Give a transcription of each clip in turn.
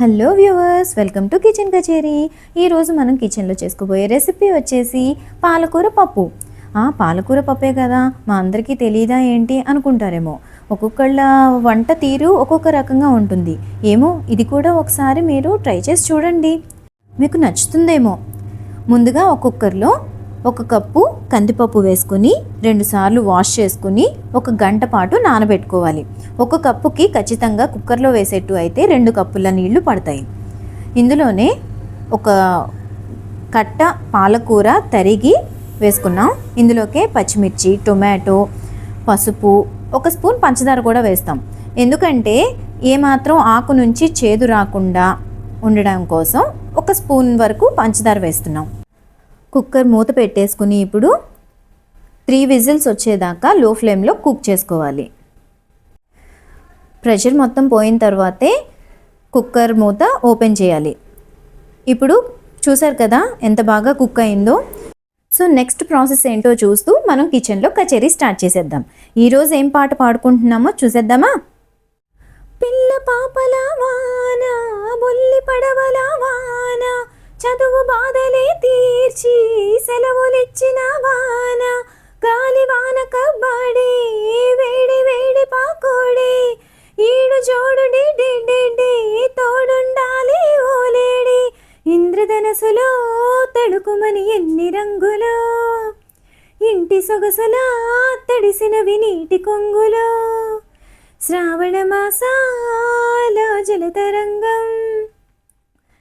Hello viewers, welcome to kitchen కచేరీ. ఈరోజు మనం కిచెన్లో చేసుకోబోయే రెసిపీ వచ్చేసి పాలకూర పప్పు. పాలకూర పప్పే కదా, మా అందరికీ తెలీదా ఏంటి అనుకుంటారేమో. ఒక్కొక్కళ్ళ వంట తీరు ఒక్కొక్క రకంగా ఉంటుంది. ఏమో, ఇది కూడా ఒకసారి మీరు ట్రై చేసి చూడండి, మీకు నచ్చుతుందేమో. ముందుగా ఒక కుక్కర్లో 1 కప్పు కందిపప్పు వేసుకుని 2 సార్లు వాష్ చేసుకుని 1 గంట పాటు నానబెట్టుకోవాలి. 1 కప్పుకి ఖచ్చితంగా కుక్కర్లో వేసేట్టు అయితే 2 కప్పుల నీళ్లు పడతాయి. ఇందులోనే 1 కట్ట పాలకూర తరిగి వేసుకున్నాం. ఇందులోకే పచ్చిమిర్చి, టొమాటో, పసుపు, 1 స్పూన్ పంచదార కూడా వేస్తాం. ఎందుకంటే ఏమాత్రం ఆకు నుంచి చేదు రాకుండా ఉండడం కోసం 1 స్పూన్ వరకు పంచదార వేస్తున్నాం. కుక్కర్ మూత పెట్టేసుకుని ఇప్పుడు 3 విజిల్స్ వచ్చేదాకా లో ఫ్లేమ్లో కుక్ చేసుకోవాలి. ప్రెషర్ మొత్తం పోయిన తర్వాతే కుక్కర్ మూత ఓపెన్ చేయాలి. ఇప్పుడు చూసారు కదా ఎంత బాగా కుక్ అయిందో. సో నెక్స్ట్ ప్రాసెస్ ఏంటో చూస్తూ మనం కిచెన్లో కచేరీ స్టార్ట్ చేసేద్దాం. ఈరోజు ఏం పాట పాడుకుంటున్నామో చూసేద్దామా. పిల్ల పాపల వాన, బొల్లి పడవల వాన, చదువు బాధలే తీర్చి సెలవులిచ్చిన వాన, గాలి వాన కబ్బడి, వేడి వేడి పాకోడి, ఈడు జోడు డి తోడుండాలి ఓలేడి, ఇంద్రధనసులో తడుకుమని ఎన్ని రంగులో, ఇంటి సొగసులా తడిసినవి నీటి కొంగులో, శ్రావణ మాసాల జలతరంగం,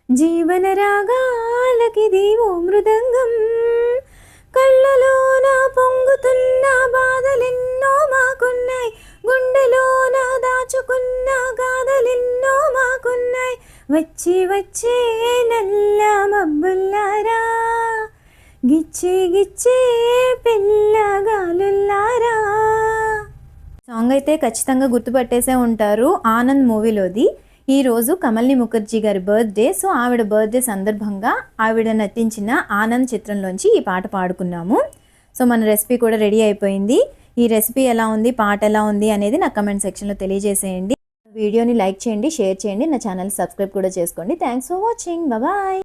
జీవన రాగాలకిది ఓ మృదంగం, కళ్ళలోన పొంగుతున్న బాధలెన్నో మాకున్నాయి, గుండెలోన దాచుకున్న గాథలెన్నో మాకున్నాయి, వచ్చి వచ్చే నల్ల మబ్బుల్లారా, గిచ్చే గిచ్చే పిల్లగాలుల్లారా. సాంగ్ అయితే ఖచ్చితంగా గుర్తుపట్టేసే ఉంటారు, ఆనంద్ మూవీలోది. ఈరోజు కమల్ని ముఖర్జీ గారి బర్త్డే. సో ఆవిడ బర్త్డే సందర్భంగా ఆవిడ నటించిన ఆనంద్ చిత్రంలోంచి ఈ పాట పాడుకున్నాము. సో మన రెసిపీ కూడా రెడీ అయిపోయింది. ఈ రెసిపీ ఎలా ఉంది, పాట ఎలా ఉంది అనేది నా కమెంట్ సెక్షన్లో తెలియజేసేయండి. వీడియోని లైక్ చేయండి, షేర్ చేయండి, నా ఛానల్ సబ్స్క్రైబ్ కూడా చేసుకోండి. Thanks for watching. బాయ్.